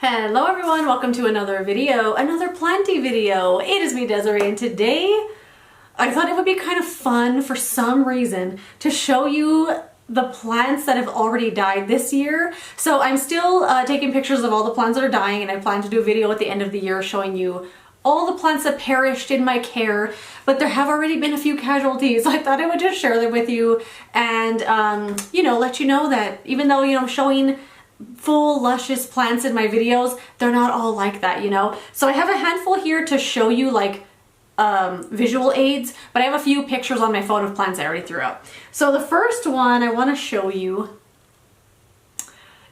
Hello everyone, welcome to another video, another planty video. It is me, Desiree, and today I thought it would be kind of fun for some reason to show you the plants that have already died this year. So I'm still taking pictures of all the plants that are dying, and I plan to do a video at the end of the year showing you all the plants that perished in my care, but there have already been a few casualties. I thought I would just share them with you and, let you know that even though, I'm showing full luscious plants in my videos, they're not all like that, So I have a handful here to show you like visual aids, but I have a few pictures on my phone of plants I already threw out. So the first one I want to show you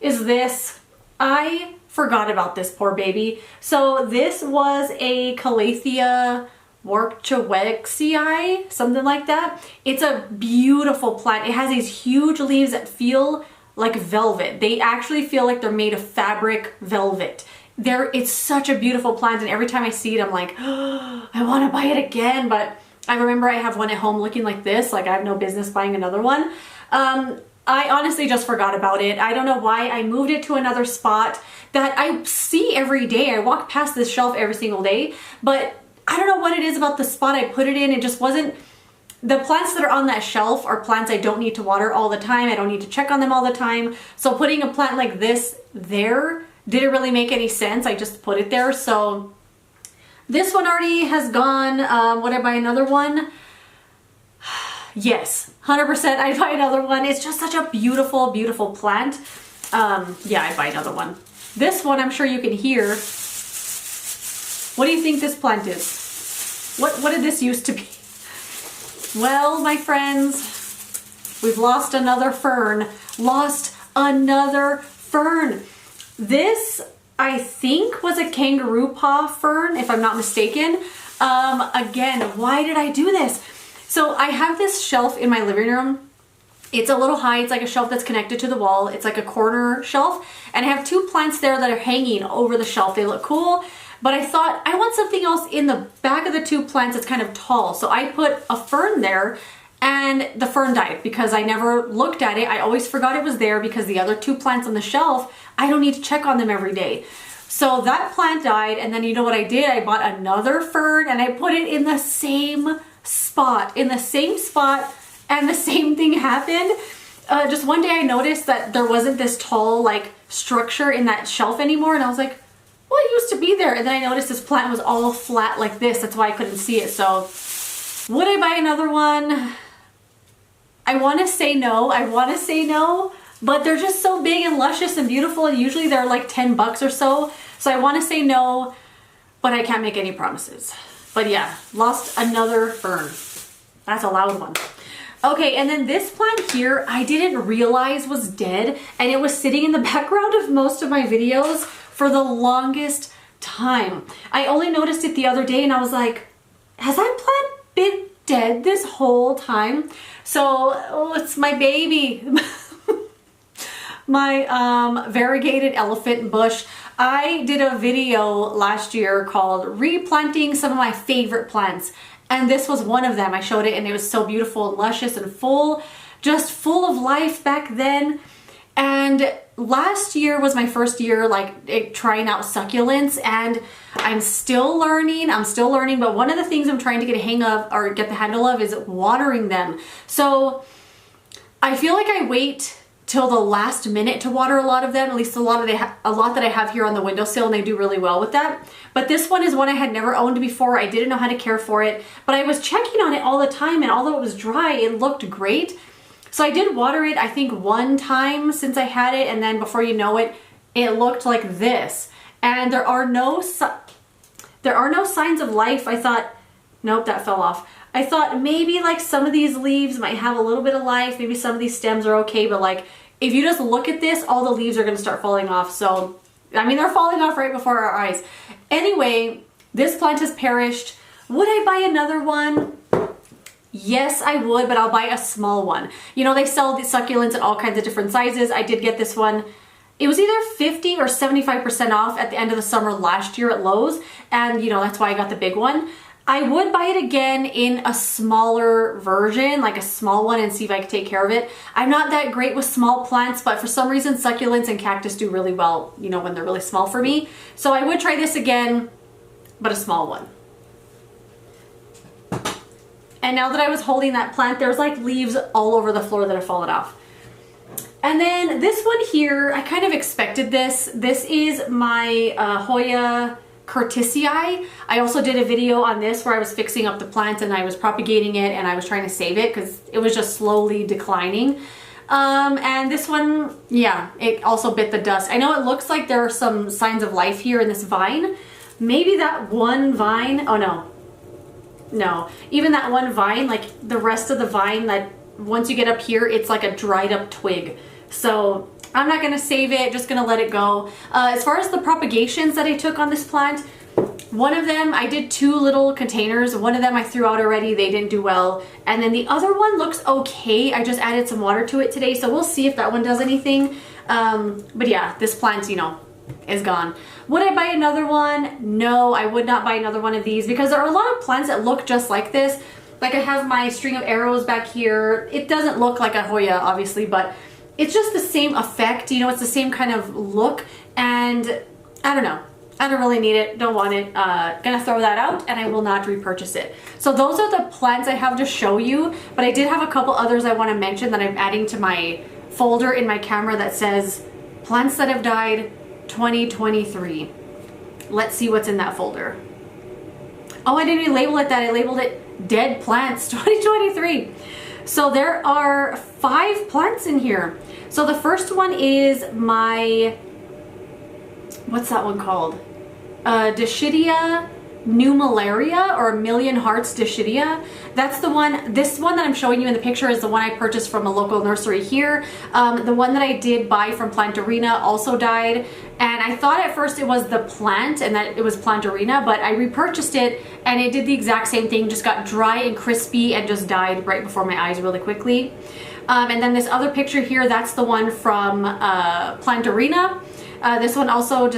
is this. I forgot about this poor baby. So this was a Calathea 𝐏𝐥𝐚𝐬, something like that. It's a beautiful plant. It has these huge leaves that feel like velvet. They actually feel like they're made of fabric velvet. It's such a beautiful plant, and every time I see it I'm like, oh, I want to buy it again. But I remember I have one at home looking like this, like I have no business buying another one. I honestly just forgot about it. I don't know why. I moved it to another spot that I see every day. I walk past this shelf every single day, but I don't know what it is about the spot I put it in. It just wasn't. The plants that are on that shelf are plants I don't need to water all the time. I don't need to check on them all the time. So putting a plant like this there didn't really make any sense. I just put it there. So this one already has gone. Would I buy another one? Yes, 100% I'd buy another one. It's just such a beautiful, beautiful plant. Yeah, I'd buy another one. This one, I'm sure you can hear. What do you think this plant is? What did this used to be? Well, my friends, we've lost another fern. Lost another fern. This, I think, was a Kangaroo Paw Fern, if I'm not mistaken. Again, why did I do this? So I have this shelf in my living room. It's a little high. It's like a shelf that's connected to the wall. It's like a corner shelf. And I have two plants there that are hanging over the shelf. They look cool. But I thought I want something else in the back of the two plants that's kind of tall. So I put a fern there, and the fern died because I never looked at it. I always forgot it was there because the other two plants on the shelf, I don't need to check on them every day. So that plant died, and then you know what I did? I bought another fern and I put it in the same spot. And the same thing happened. Just one day I noticed that there wasn't this tall like structure in that shelf anymore, and I was like, well, it used to be there. And then I noticed this plant was all flat like this. That's why I couldn't see it. So would I buy another one? I want to say no. But they're just so big and luscious and beautiful, and usually they're like 10 bucks or so. So I want to say no, but I can't make any promises. But yeah, lost another fern. That's a loud one. Okay, and then this plant here, I didn't realize was dead, and it was sitting in the background of most of my videos for the longest time. I only noticed it the other day, and I was like, has that plant been dead this whole time? So, it's my baby. My variegated elephant bush. I did a video last year called replanting some of my favorite plants, and this was one of them. I showed it, and it was so beautiful and luscious and full, just full of life back then. And last year was my first year like trying out succulents, and I'm still learning, but one of the things I'm trying to get a hang of or get the handle of is watering them. So I feel like I wait till the last minute to water a lot of them, at least a lot that I have here on the windowsill, and they do really well with that. But this one is one I had never owned before. I didn't know how to care for it, but I was checking on it all the time, and although it was dry, it looked great. So I did water it, I think, one time since I had it, and then before you know it, it looked like this. And there are no signs of life. I thought, nope, that fell off. I thought maybe like some of these leaves might have a little bit of life. Maybe some of these stems are okay, but like if you just look at this, all the leaves are going to start falling off. So, I mean, they're falling off right before our eyes. Anyway, this plant has perished. Would I buy another one? Yes, I would, but I'll buy a small one. They sell the succulents in all kinds of different sizes. I did get this one. It was either 50 or 75% off at the end of the summer last year at Lowe's, and that's why I got the big one. I would buy it again in a smaller version, like a small one, and see if I could take care of it. I'm not that great with small plants, but for some reason succulents and cactus do really well, you know, when they're really small for me. So I would try this again, but a small one. And now that I was holding that plant, there's like leaves all over the floor that have fallen off. And then this one here, I kind of expected this. This is my Hoya Curtissia. I also did a video on this where I was fixing up the plant and I was propagating it and I was trying to save it because it was just slowly declining. And this one, yeah, it also bit the dust. I know it looks like there are some signs of life here in this vine. Maybe that one vine, oh no, even that one vine, like the rest of the vine, that once you get up here, it's like a dried up twig. So I'm not gonna save it, just gonna let it go. As far as the propagations that I took on this plant, one of them, I did 2 little containers. One of them I threw out already, they didn't do well. And then the other one looks okay. I just added some water to it today, so we'll see if that one does anything. But yeah, this plant, you know, is gone. Would I buy another one? No, I would not buy another one of these because there are a lot of plants that look just like this. Like I have my string of arrows back here. It doesn't look like a Hoya, obviously, but it's just the same effect, you know, it's the same kind of look, and I don't know. I don't really need it, don't want it. Gonna throw that out and I will not repurchase it. So those are the plants I have to show you, but I did have a couple others I want to mention that I'm adding to my folder in my camera that says plants that have died 2023. Let's see what's in that folder. Oh, I didn't even label it that. I labeled it Dead Plants 2023. So there are 5 plants in here. So the first one is my, what's that one called? Dischidia numularia, or Million Hearts Dischidia. That's the one. This one that I'm showing you in the picture is the one I purchased from a local nursery here. The one that I did buy from Plantarina also died, and I thought at first it was the plant and that it was Plantarina, but I repurchased it and it did the exact same thing, just got dry and crispy and just died right before my eyes really quickly. And then this other picture here, that's the one from Plantarina. This one also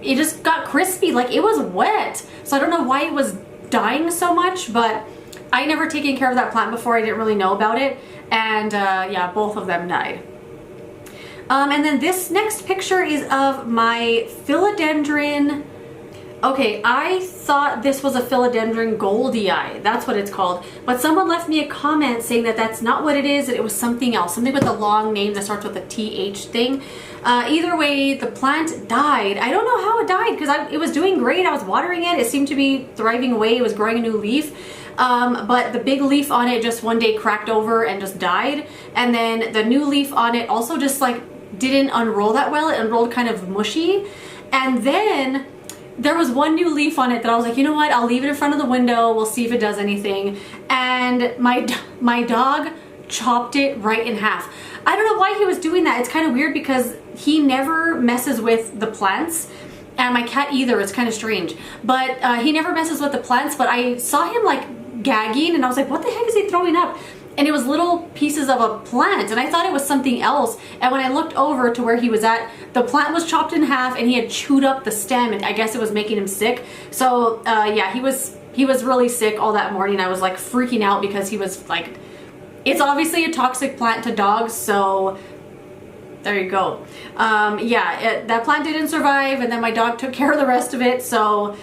it just got crispy, like it was wet. So I don't know why it was dying so much, but I never taken care of that plant before. I didn't really know about it. And yeah, both of them died. And then this next picture is of my philodendron. Okay, I thought this was a philodendron 𝐏𝐿𝐷𝐼. That's what it's called. But someone left me a comment saying that that's not what it is, that it was something else. Something with a long name that starts with a TH thing. Either way, the plant died. I don't know how it died because it was doing great. I was watering it. It seemed to be thriving away. It was growing a new leaf. But the big leaf on it just one day cracked over and just died. And then the new leaf on it also just like didn't unroll that well. It unrolled kind of mushy. And then there was one new leaf on it that I was like, you know what, I'll leave it in front of the window, we'll see if it does anything. And my dog chopped it right in half. I don't know why he was doing that. It's kind of weird because he never messes with the plants, and my cat either. It's kind of strange, but he never messes with the plants. But I saw him like gagging and I was like, what the heck is he throwing up? And it was little pieces of a plant, and I thought it was something else. And when I looked over to where he was at, the plant was chopped in half and he had chewed up the stem, and I guess it was making him sick. So yeah, he was really sick all that morning. I was like freaking out because he was like, it's obviously a toxic plant to dogs, so there you go. Yeah, that plant didn't survive, and then my dog took care of the rest of it, so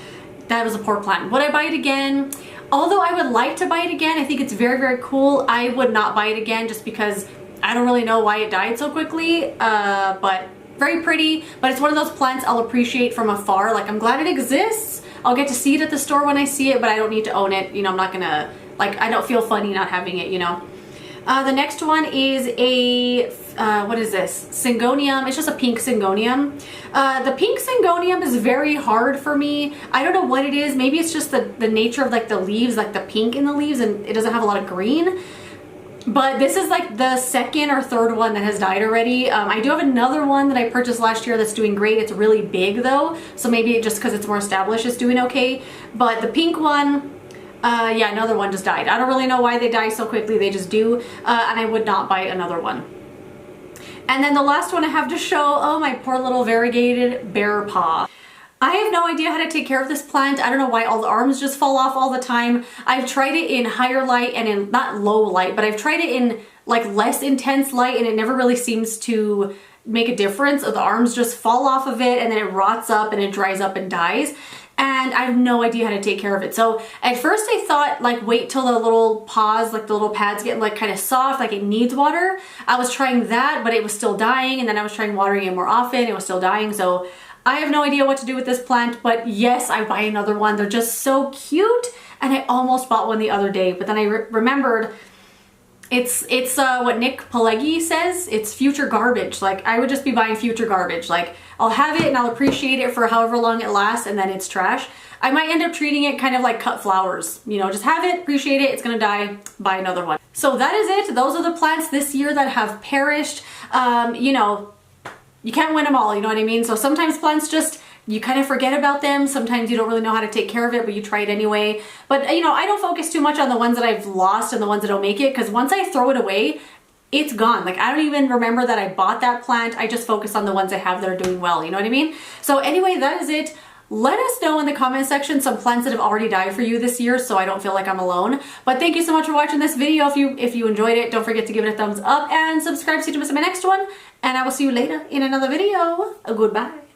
that was a poor plant. Would I buy it again? Although I would like to buy it again, I think it's very, very cool. I would not buy it again just because I don't really know why it died so quickly, but very pretty. But it's one of those plants I'll appreciate from afar. Like, I'm glad it exists. I'll get to see it at the store when I see it, but I don't need to own it. You know, I'm not gonna, like, I don't feel funny not having it, you know. The next one is a, what is this? Syngonium. It's just a pink Syngonium. The pink Syngonium is very hard for me. I don't know what it is. Maybe it's just the nature of like the leaves, like the pink in the leaves, and it doesn't have a lot of green. But this is like the second or third one that has died already. I do have another one that I purchased last year that's doing great. It's really big though, so maybe just because it's more established, it's doing okay. But the pink one, yeah, another one just died. I don't really know why they die so quickly. They just do, and I would not buy another one. And then the last one I have to show, oh, my poor little variegated bear paw. I have no idea how to take care of this plant. I don't know why all the arms just fall off all the time. I've tried it in higher light and in, not low light, but I've tried it in like less intense light and it never really seems to make a difference. The arms just fall off of it and then it rots up and it dries up and dies. And I have no idea how to take care of it. So at first I thought like wait till the little paws, like the little pads get like kind of soft, like it needs water. I was trying that, but it was still dying. And then I was trying watering it more often. It was still dying. So I have no idea what to do with this plant, but yes, I buy another one. They're just so cute. And I almost bought one the other day, but then I remembered it's what 𝐏𝐿𝐴𝐺𝐸 says, it's future garbage. Like I would just be buying future garbage. Like I'll have it and I'll appreciate it for however long it lasts and then it's trash. I might end up treating it kind of like cut flowers. You know, just have it, appreciate it, it's gonna die, buy another one. So that is it. Those are the plants this year that have perished. You know, you can't win them all, you know what I mean? So sometimes plants just, you kind of forget about them. Sometimes you don't really know how to take care of it, but you try it anyway. But you know, I don't focus too much on the ones that I've lost and the ones that don't make it, because once I throw it away, it's gone. Like I don't even remember that I bought that plant. I just focus on the ones I have that are doing well, you know what I mean? So anyway, that is it. Let us know in the comment section some plants that have already died for you this year so I don't feel like I'm alone. But thank you so much for watching this video. If you enjoyed it, don't forget to give it a thumbs up and subscribe so you don't miss my next one. And I will see you later in another video. Goodbye.